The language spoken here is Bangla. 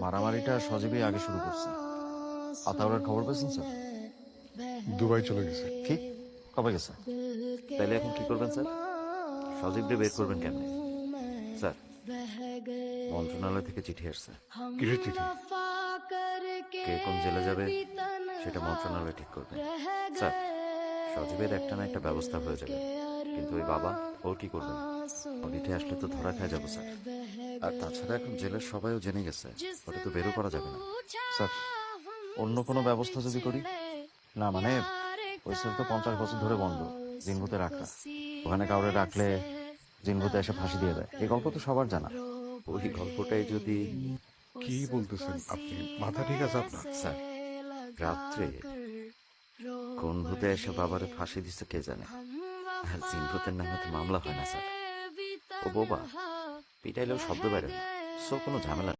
মারামারিটা সজীবই আগে শুরু করছে। আতাউরের খবর পেয়েছেন স্যার? দুবাই চলে গেছে। কি? কবে গেছে? তাইলে এখন কি করবেন স্যার? সজীবকে বের করবেন কেমনে? স্যার, মন্ত্রণালয় থেকে চিঠি আসছে। কিসের চিঠি? কে কোন জেলে যাবে সেটা মন্ত্রণালয় ঠিক করবে। স্যার, সজীবের একটা না একটা ব্যবস্থা হয়ে যাবে, কিন্তু ওই বাবা, ও কি করবেন? অডিটে আসলে তো ধরা খায় যাবো স্যার। আর তাছাড়া এখন জেলের সবাইও জেনে গেছে, ওটা তো বেরও করা যাবে না। স্যার, অন্য কোনো ব্যবস্থা যদি করি? না মানে, ওই সেল তো 50 বছর ধরে বন্ধ, জিনভূতে রাখা। ওখানে কাউরে রাখলে জিনভূতে এসে ফাঁসি দিয়ে দেয়, এই গল্প তো সবার জানা। ওই গল্পটাই যদি... কি বলতেছেন আপনি? মাথা ঠিক আছে আপনার? স্যার, রাত্রে কোন ভূতে এসে বাবারে ফাঁসি দিচ্ছে কে জানে। আর জিনভূতের নামে তো মামলা হয় না স্যার। ও বোবা, পিটাইলেও শব্দ বেরোয় না, সো কোনো ঝামেলা নেই।